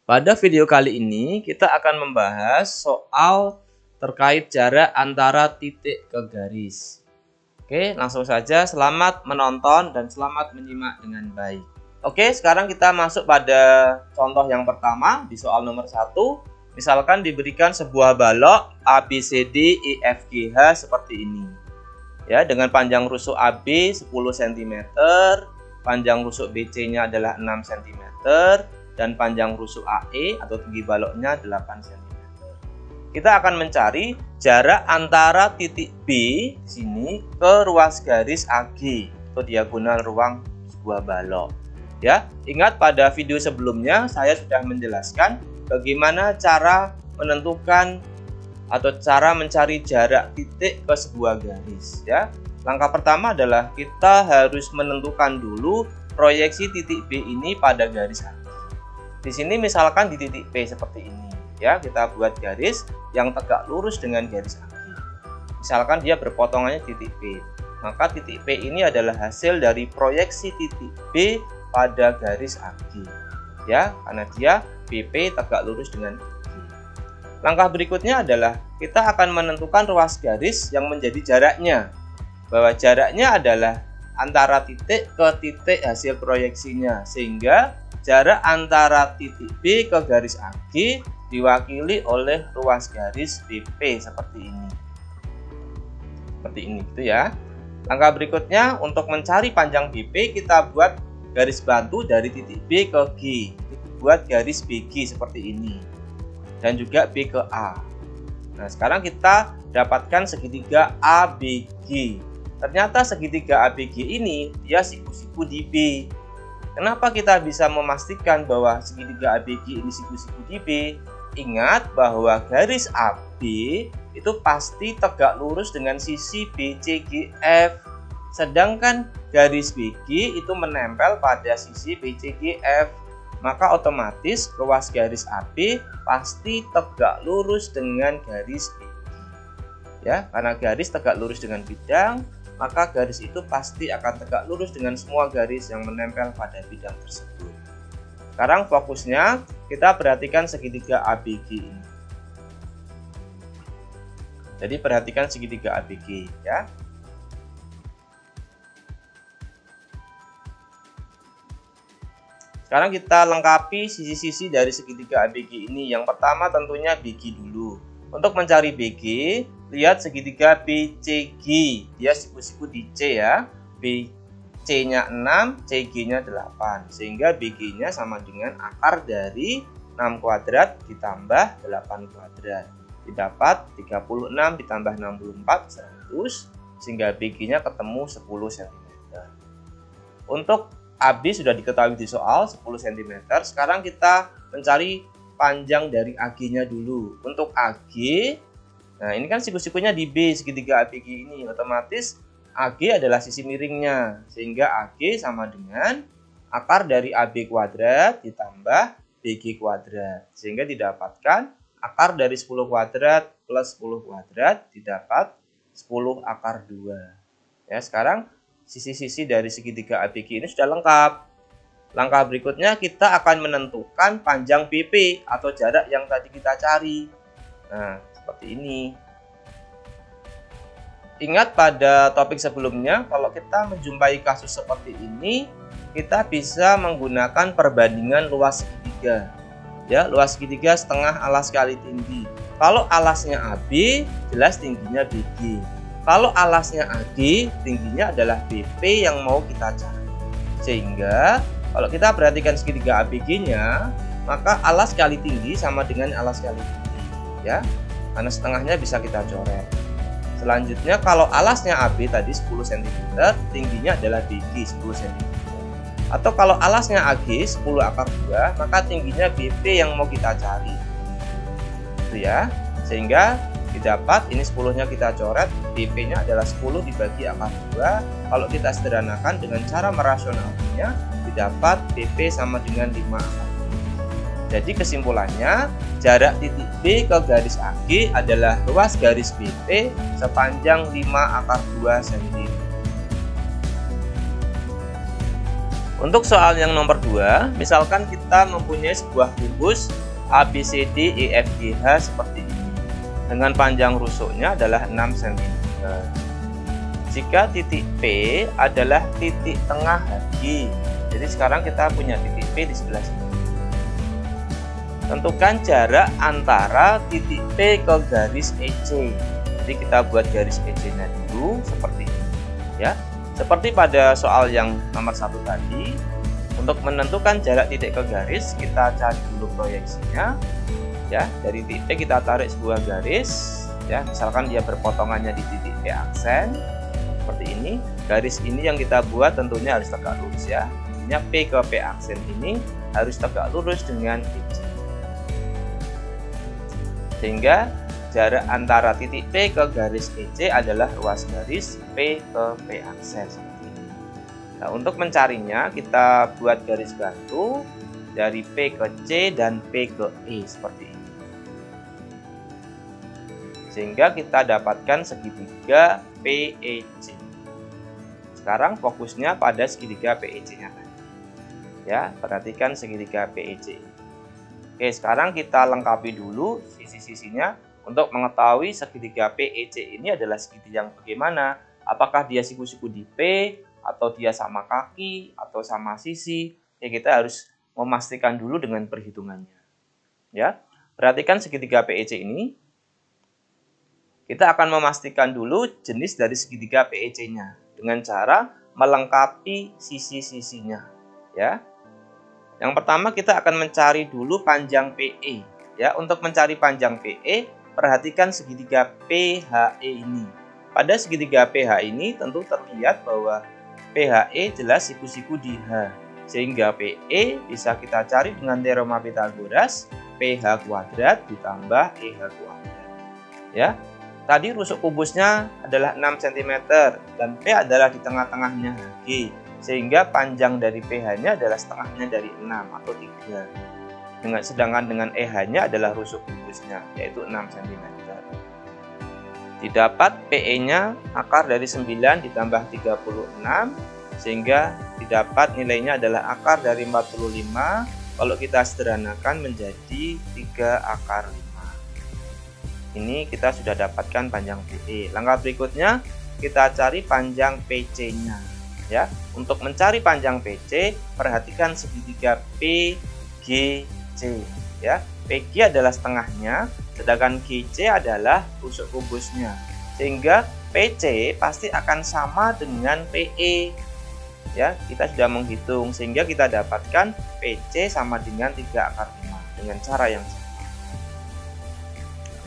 Pada video kali ini kita akan membahas soal terkait jarak antara titik ke garis. Oke, langsung saja selamat menonton dan selamat menyimak dengan baik. Oke, sekarang kita masuk pada contoh yang pertama di soal nomor 1. Misalkan diberikan sebuah balok ABCD EFGH seperti ini. Ya, dengan panjang rusuk AB 10 cm, panjang rusuk BC-nya adalah 6 cm, dan panjang rusuk AE atau tinggi baloknya 8 cm. Kita akan mencari jarak antara titik B di sini ke ruas garis AG atau diagonal ruang sebuah balok. Ya, ingat pada video sebelumnya saya sudah menjelaskan bagaimana cara menentukan atau cara mencari jarak titik ke sebuah garis. Ya, langkah pertama adalah kita harus menentukan dulu proyeksi titik B ini pada garis AG. Di sini misalkan di titik P seperti ini, ya kita buat garis yang tegak lurus dengan garis AG. Misalkan dia berpotongannya titik P, maka titik P ini adalah hasil dari proyeksi titik B pada garis AG, ya karena dia BP tegak lurus dengan AG. Langkah berikutnya adalah kita akan menentukan ruas garis yang menjadi jaraknya, bahwa jaraknya adalah antara titik ke titik hasil proyeksinya, sehingga jarak antara titik B ke garis AG diwakili oleh ruas garis BP seperti ini. Seperti ini gitu ya. Langkah berikutnya untuk mencari panjang BP, kita buat garis bantu dari titik B ke G. Buat garis BG seperti ini. Dan juga B ke A. Nah, sekarang kita dapatkan segitiga ABG. Ternyata segitiga ABG ini dia siku-siku di B. Kenapa kita bisa memastikan bahwa segitiga ABG ini siku-siku di B? Ingat bahwa garis AB itu pasti tegak lurus dengan sisi BCGF. Sedangkan garis BG itu menempel pada sisi BCGF. Maka otomatis ruas garis AB pasti tegak lurus dengan garis BG. Ya, karena garis tegak lurus dengan bidang, maka garis itu pasti akan tegak lurus dengan semua garis yang menempel pada bidang tersebut. Sekarang fokusnya kita perhatikan segitiga ABG ini. Jadi perhatikan segitiga ABG ya. Sekarang kita lengkapi sisi-sisi dari segitiga ABG ini. Yang pertama tentunya BG dulu. Untuk mencari BG, lihat segitiga BCG. Dia siku-siku di C ya. BC-nya 6, CG-nya 8. Sehingga BG-nya sama dengan akar dari 6 kuadrat ditambah 8 kuadrat. Didapat 36 ditambah 64, 100. Sehingga BG-nya ketemu 10 cm. Untuk AB sudah diketahui di soal 10 cm. Sekarang kita mencari panjang dari AG-nya dulu. Untuk AG, nah ini kan siku-sikunya di B segitiga ABG ini, otomatis AG adalah sisi miringnya, sehingga AG sama dengan akar dari AB kuadrat ditambah BG kuadrat, sehingga didapatkan akar dari 10 kuadrat plus 10 kuadrat didapat 10 akar 2. Ya, sekarang sisi-sisi dari segitiga ABG ini sudah lengkap. Langkah berikutnya kita akan menentukan panjang BP atau jarak yang tadi kita cari. Nah, seperti ini. Ingat pada topik sebelumnya, kalau kita menjumpai kasus seperti ini, kita bisa menggunakan perbandingan luas segitiga. Ya, luas segitiga setengah alas kali tinggi. Kalau alasnya AB, jelas tingginya BG. Kalau alasnya AG, tingginya adalah BP yang mau kita cari. Sehingga kalau kita perhatikan segitiga ABG-nya, maka alas kali tinggi sama dengan alas kali tinggi, ya. Karena setengahnya bisa kita coret. Selanjutnya kalau alasnya AB tadi 10 cm, tingginya adalah BG 10 cm. Atau kalau alasnya AG 10 akar 2, maka tingginya BP yang mau kita cari. Itu ya. Sehingga didapat ini 10-nya kita coret, BP-nya adalah 10 dibagi akar 2. Kalau kita sederhanakan dengan cara merasionalkannya, didapat BP sama dengan 5 akar 2. Jadi kesimpulannya, jarak titik B ke garis AG adalah ruas garis BP sepanjang 5 akar 2 cm. Untuk soal yang nomor 2, misalkan kita mempunyai sebuah kubus ABCD EFGH seperti ini dengan panjang rusuknya adalah 6 cm. Jika titik P adalah titik tengah HG, jadi sekarang kita punya titik P di sebelah sini. Tentukan jarak antara titik P ke garis EC. Jadi kita buat garis EC-nya dulu seperti ini, ya. Seperti pada soal yang nomor 1 tadi, untuk menentukan jarak titik ke garis, kita cari dulu proyeksinya. Ya, dari titik P kita tarik sebuah garis, ya. Misalkan dia berpotongannya di titik P aksen, seperti ini. Garis ini yang kita buat tentunya harus tegak lurus, ya. Artinya P ke P aksen ini harus tegak lurus dengan EC. Sehingga jarak antara titik P ke garis EC adalah ruas garis P ke P aksen seperti ini. Nah, untuk mencarinya kita buat garis bantu dari P ke C dan P ke E seperti ini. Sehingga kita dapatkan segitiga PEC. Sekarang fokusnya pada segitiga PEC-nya tadi. Ya, perhatikan segitiga PEC. Oke, sekarang kita lengkapi dulu sisi-sisinya. Untuk mengetahui segitiga PEC ini adalah segitiga yang bagaimana, apakah dia siku-siku di P, atau dia sama kaki, atau sama sisi, ya kita harus memastikan dulu dengan perhitungannya. Ya, perhatikan segitiga PEC ini. Kita akan memastikan dulu jenis dari segitiga PEC-nya dengan cara melengkapi sisi-sisinya. Ya, yang pertama kita akan mencari dulu panjang PE. Ya, untuk mencari panjang PE, perhatikan segitiga PHE ini. Pada segitiga PH ini tentu terlihat bahwa PHE jelas siku-siku di H. Sehingga PE bisa kita cari dengan teorema Pythagoras, PH kuadrat ditambah EH kuadrat. Ya, tadi rusuk kubusnya adalah 6 cm dan P adalah di tengah-tengahnya HG. Sehingga panjang dari PH-nya adalah setengahnya dari 6 atau 3. Sedangkan dengan EH-nya adalah rusuk kubusnya, yaitu 6 cm. Didapat PE-nya akar dari 9 ditambah 36, sehingga didapat nilainya adalah akar dari 45. Kalau kita sederhanakan menjadi 3 akar 5. Ini kita sudah dapatkan panjang PE. Langkah berikutnya kita cari panjang PC-nya. Ya, untuk mencari panjang PC, perhatikan segitiga PGC. Ya, PG adalah setengahnya, sedangkan GC adalah rusuk kubusnya. Sehingga PC pasti akan sama dengan PE. Ya, kita sudah menghitung sehingga kita dapatkan PC sama dengan 3 akar 5 dengan cara yang sama.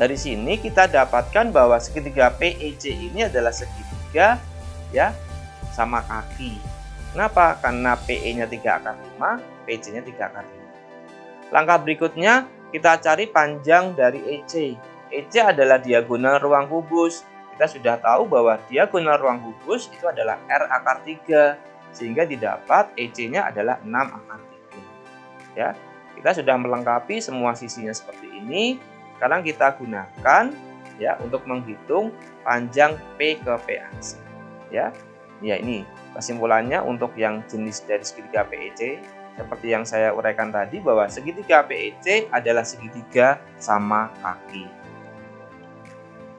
Dari sini kita dapatkan bahwa segitiga PEC ini adalah segitiga ya sama kaki. Kenapa? Karena PE-nya 3 akar 5, PC-nya 3 akar 5. Langkah berikutnya kita cari panjang dari EC. EC adalah diagonal ruang kubus. Kita sudah tahu bahwa diagonal ruang kubus itu adalah R akar 3. Sehingga didapat EC-nya adalah 6 akar 3. Ya, kita sudah melengkapi semua sisinya seperti ini. Sekarang kita gunakan ya untuk menghitung panjang P ke P aksen. Ya, ini kesimpulannya untuk yang jenis dari segitiga PEC. Seperti yang saya uraikan tadi bahwa segitiga PEC adalah segitiga sama kaki.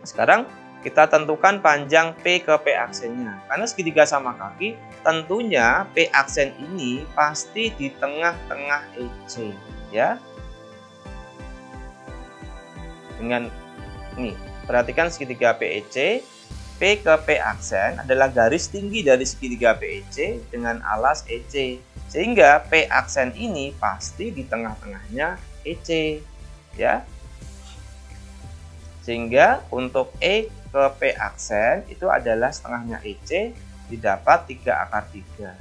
Sekarang kita tentukan panjang P ke P aksennya. Karena segitiga sama kaki, tentunya P aksen ini pasti di tengah-tengah EC, ya. Dengan ini, perhatikan segitiga PEC, P ke P aksen adalah garis tinggi dari segitiga PEC dengan alas EC. Sehingga P aksen ini pasti di tengah-tengahnya EC, ya. Sehingga untuk E ke P aksen itu adalah setengahnya EC, didapat 3 akar 3.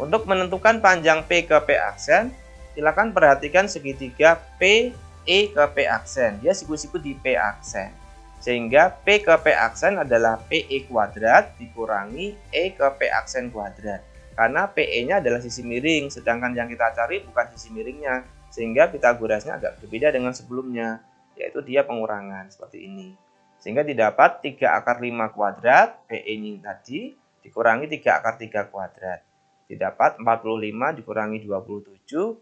Untuk menentukan panjang P ke P aksen, silakan perhatikan segitiga P E ke P aksen. Dia siku-siku di P aksen. Sehingga P ke P aksen adalah PE kuadrat dikurangi E ke P aksen kuadrat. Karena PE-nya adalah sisi miring, sedangkan yang kita cari bukan sisi miringnya. Sehingga Pythagorasnya agak berbeda dengan sebelumnya, yaitu dia pengurangan seperti ini. Sehingga didapat 3 akar 5 kuadrat PE ini tadi dikurangi 3 akar 3 kuadrat. Didapat 45 dikurangi 27,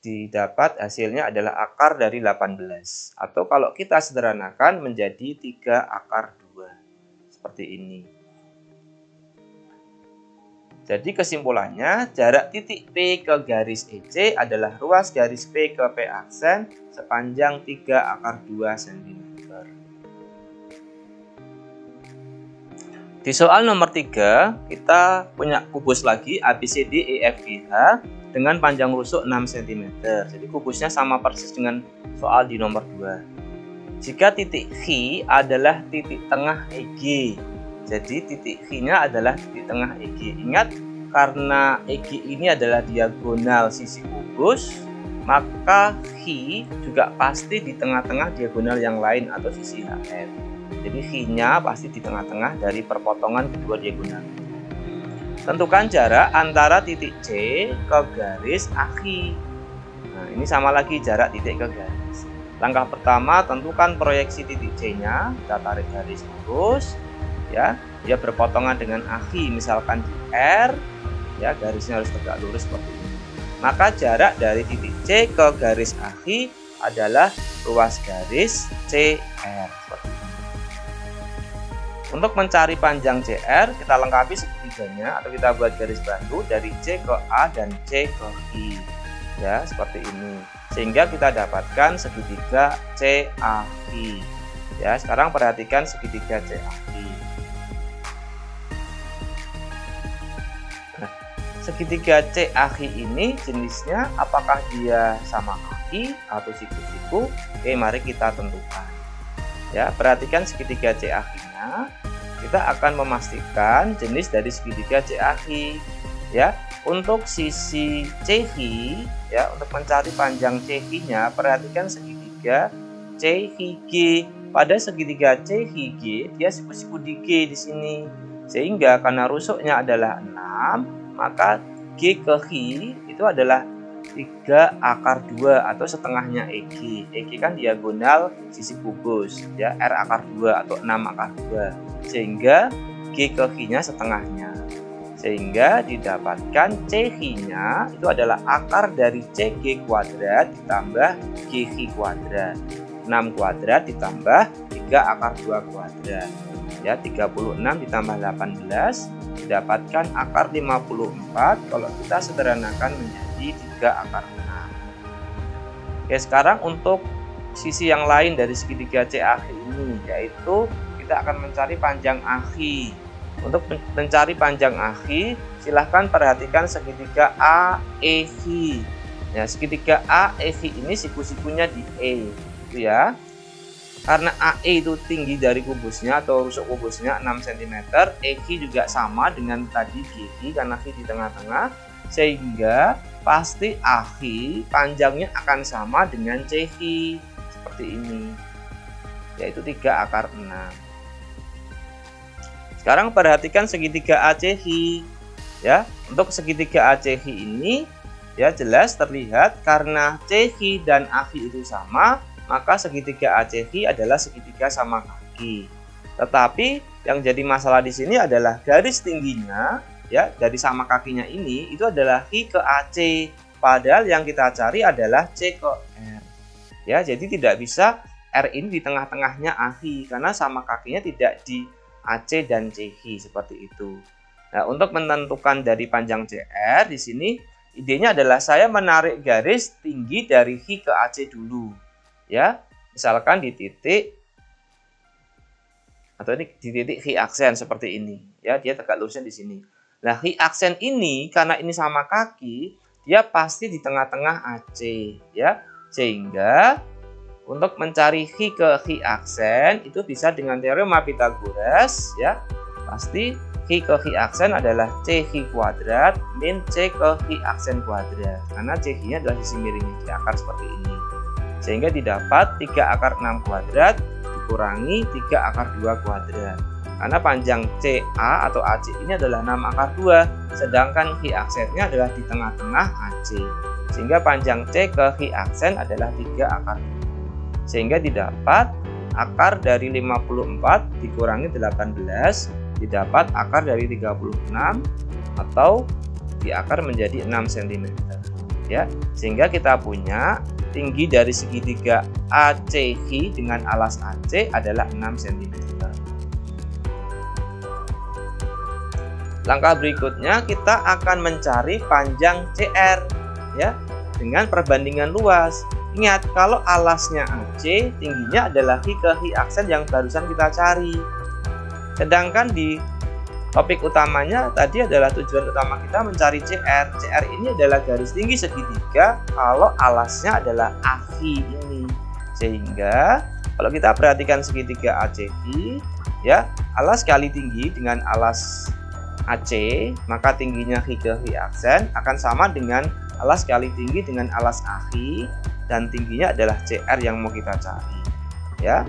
didapat hasilnya adalah akar dari 18. Atau kalau kita sederhanakan menjadi 3 akar 2. Seperti ini. Jadi kesimpulannya, jarak titik P ke garis EC adalah ruas garis P ke P aksen sepanjang 3 akar 2 cm. Di soal nomor 3, kita punya kubus lagi ABCD EFGH dengan panjang rusuk 6 cm. Jadi kubusnya sama persis dengan soal di nomor 2. Jika titik H adalah titik tengah EG, jadi titik H-nya adalah titik tengah EG. Ingat, karena EG ini adalah diagonal sisi kubus, maka H juga pasti di tengah-tengah diagonal yang lain atau sisi HF. Jadi H-nya pasti di tengah-tengah dari perpotongan kedua diagonal. Tentukan jarak antara titik C ke garis AKI. Nah, ini sama lagi jarak titik ke garis. Langkah pertama, tentukan proyeksi titik C-nya. Kita tarik garis lurus. Ya, dia berpotongan dengan AKI, misalkan di R, ya garisnya harus tegak lurus seperti ini. Maka jarak dari titik C ke garis AKI adalah ruas garis CR seperti ini. Untuk mencari panjang CR, kita lengkapi segitiganya atau kita buat garis bantu dari C ke A dan C ke I, ya seperti ini. Sehingga kita dapatkan segitiga CAI. Ya, sekarang perhatikan segitiga CAI. Segitiga CAI ini jenisnya apakah dia sama kaki atau siku-siku? Oke, mari kita tentukan. Ya, perhatikan segitiga CAI-nya. Kita akan memastikan jenis dari segitiga CAI. Ya, untuk sisi CH, ya, untuk mencari panjang CH-nya, perhatikan segitiga CHG. Pada segitiga CHG, dia siku-siku di G di sini. Sehingga karena rusuknya adalah 6, maka G ke H itu adalah 3 akar 2 atau setengahnya EG. EG kan diagonal sisi kubus, ya, R akar 2 atau 6 akar 2. Sehingga G ke H-nya setengahnya. Sehingga didapatkan CH-nya itu adalah akar dari CG kuadrat ditambah GH kuadrat. 6 kuadrat ditambah 3 akar 2 kuadrat. Ya, 36 ditambah 18 didapatkan akar 54 kalau kita sederhanakan menjadi 3 akar 6. Oke, sekarang untuk sisi yang lain dari segitiga CAH ini, yaitu kita akan mencari panjang AHI. Untuk mencari panjang AHI, silahkan perhatikan segitiga AEH. Ya, segitiga AEH ini siku-sikunya di E, gitu ya. Karena AE itu tinggi dari kubusnya atau rusuk kubusnya 6 cm, EG juga sama dengan tadi GG karena G di tengah-tengah, sehingga pasti AH panjangnya akan sama dengan CH seperti ini, yaitu 3 akar 6. Sekarang perhatikan segitiga ACH. Ya, untuk segitiga ACH ini ya jelas terlihat karena CH dan AH itu sama, maka segitiga ACH adalah segitiga sama kaki. Tetapi yang jadi masalah di sini adalah garis tingginya, ya, dari sama kakinya ini itu adalah H ke AC, padahal yang kita cari adalah C ke R. Ya, jadi tidak bisa R ini di tengah-tengahnya AH karena sama kakinya tidak di AC dan CH seperti itu. Nah, untuk menentukan dari panjang CR di sini idenya adalah saya menarik garis tinggi dari H ke AC dulu. Ya, misalkan di titik atau di titik H aksen seperti ini, ya, dia tegak lurusnya di sini. Nah, H aksen ini karena ini sama kaki, dia pasti di tengah-tengah AC, ya, sehingga untuk mencari H ke H aksen itu bisa dengan teorema Pythagoras, ya, pasti H ke H aksen adalah CH kuadrat min C ke H aksen kuadrat, karena CH-nya adalah sisi miringnya di akar seperti ini. Sehingga didapat 3 akar 6 kuadrat dikurangi 3 akar 2 kuadrat. Karena panjang CA atau AC ini adalah 6 akar 2, sedangkan H aksennya adalah di tengah-tengah AC. Sehingga panjang C ke H aksen adalah 3 akar 2. Sehingga didapat akar dari 54 dikurangi 18 didapat akar dari 36 atau diakar menjadi 6 cm. Ya, sehingga kita punya tinggi dari segitiga ACH dengan alas AC adalah 6 cm. Langkah berikutnya kita akan mencari panjang CR ya dengan perbandingan luas. Ingat, kalau alasnya AC, tingginya adalah hi ke hi aksen yang barusan kita cari. Sedangkan di topik utamanya tadi adalah tujuan utama kita mencari CR. CR ini adalah garis tinggi segitiga kalau alasnya adalah ACH ini. Sehingga kalau kita perhatikan segitiga ACH ya, alas kali tinggi dengan alas AC, maka tingginya hi ke hi aksen akan sama dengan alas kali tinggi dengan alas ACH dan tingginya adalah CR yang mau kita cari. Ya.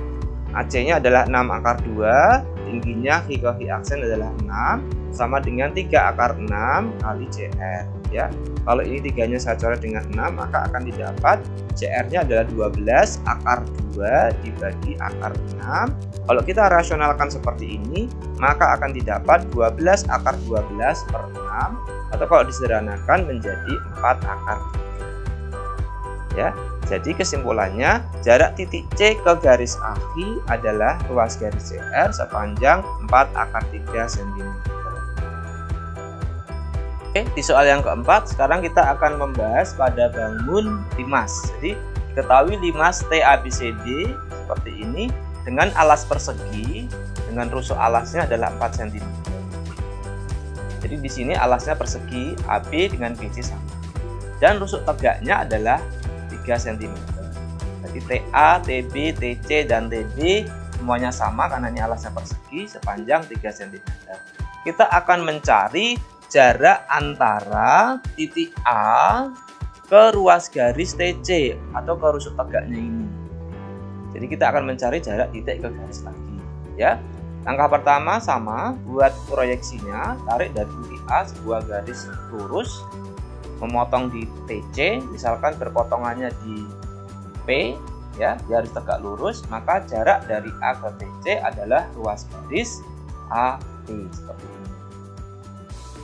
AC-nya adalah 6 akar 2, tingginya hi ke hi aksen adalah 6, sama dengan 3 akar 6 kali CR. Ya, kalau ini tiganya saya coret dengan 6, maka akan didapat CR-nya adalah 12 akar 2 dibagi akar 6. Kalau kita rasionalkan seperti ini, maka akan didapat 12 akar 12 per 6, atau kalau disederhanakan menjadi 4 akar 3. Ya. Jadi kesimpulannya, jarak titik C ke garis ACH adalah ruas garis CR sepanjang 4 akar 3 cm. Oke, di soal yang keempat, sekarang kita akan membahas pada bangun limas. Jadi, ketahui limas TABCD seperti ini dengan alas persegi, dengan rusuk alasnya adalah 4 cm. Jadi di sini alasnya persegi, AB dengan BC sama. Dan rusuk tegaknya adalah 3 cm. Jadi TA, TB, TC, dan TB semuanya sama karena ini alasnya persegi sepanjang 3 cm. Kita akan mencari jarak antara titik A ke ruas garis TC atau ke rusuk tegaknya ini. Jadi kita akan mencari jarak titik ke garis lagi. Ya. Langkah pertama sama, buat proyeksinya, tarik dari titik A sebuah garis lurus, memotong di TC, misalkan berpotongannya di P ya, garis tegak lurus, maka jarak dari A ke TC adalah ruas garis AP seperti ini.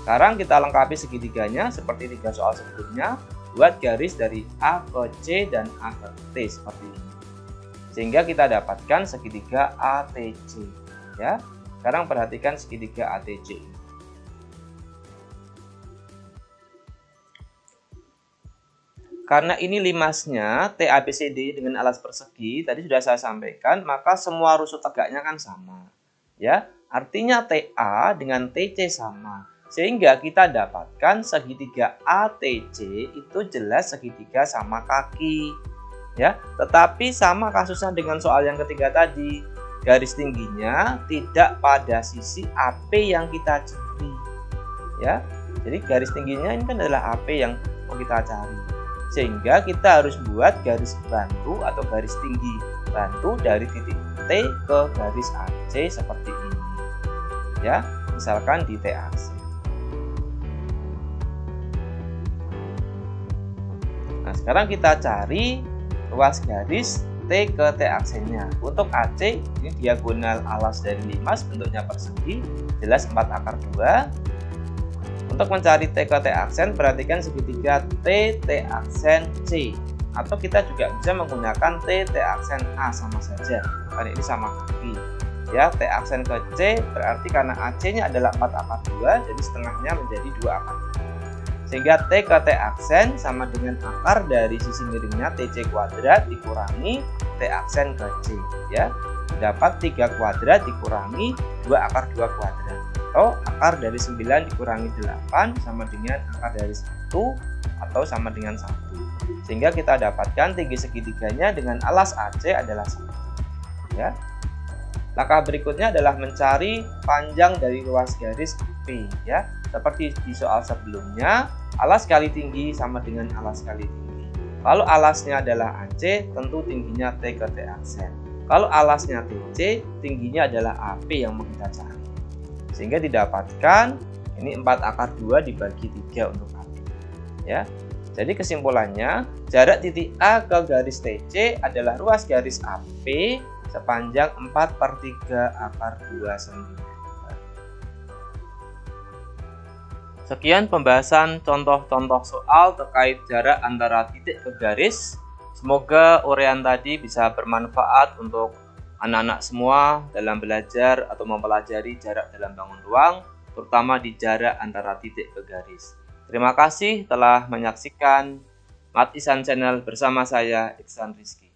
Sekarang kita lengkapi segitiganya seperti 3 soal sebelumnya, buat garis dari A ke C dan A ke T seperti ini. Sehingga kita dapatkan segitiga ATC ya. Sekarang perhatikan segitiga ATC ini. Karena ini limasnya TABCD dengan alas persegi, tadi sudah saya sampaikan, maka semua rusuk tegaknya kan sama. Ya, artinya TA dengan TC sama. Sehingga kita dapatkan segitiga ATC itu jelas segitiga sama kaki. Ya, tetapi sama kasusnya dengan soal yang ketiga tadi. Garis tingginya tidak pada sisi AP yang kita cari. Ya, jadi garis tingginya ini kan adalah AP yang mau kita cari. Sehingga kita harus buat garis bantu atau garis tinggi bantu dari titik T ke garis AC seperti ini. Ya, misalkan di TAC. Nah, sekarang kita cari ruas garis T ke T aksennya. Untuk AC ini diagonal alas dari limas, bentuknya persegi, jelas 4 akar 2. Untuk mencari T ke T aksen, perhatikan segitiga T, T aksen C. Atau kita juga bisa menggunakan T, T aksen A sama saja. Karena ini sama kaki. Ya, T aksen ke C berarti karena AC-nya adalah 4 akar 2, jadi setengahnya menjadi 2 akar 2. Sehingga T ke T aksen sama dengan akar dari sisi miringnya TC kuadrat dikurangi T aksen ke C. Ya, dapat 3 kuadrat dikurangi 2 akar 2 kuadrat. Atau akar dari 9 dikurangi 8 sama dengan akar dari 1 atau sama dengan 1. Sehingga kita dapatkan tinggi segitiganya dengan alas AC adalah 1. Ya. Langkah berikutnya adalah mencari panjang dari ruas garis P. Ya. Seperti di soal sebelumnya, alas kali tinggi sama dengan alas kali tinggi. Kalau alasnya adalah AC, tentu tingginya T ke T aksen. Kalau alasnya TC, tingginya adalah AP yang mau kita cari. Sehingga didapatkan ini 4 akar 2 dibagi 3 untuk AP. Ya. Jadi kesimpulannya, jarak titik A ke garis TC adalah ruas garis AP sepanjang 4/3 akar 2 cm. Sekian pembahasan contoh-contoh soal terkait jarak antara titik ke garis. Semoga uraian tadi bisa bermanfaat untuk anak-anak semua dalam belajar atau mempelajari jarak dalam bangun ruang, terutama di jarak antara titik ke garis. Terima kasih telah menyaksikan Mat Ihsan Channel bersama saya, Ihsan Rizky.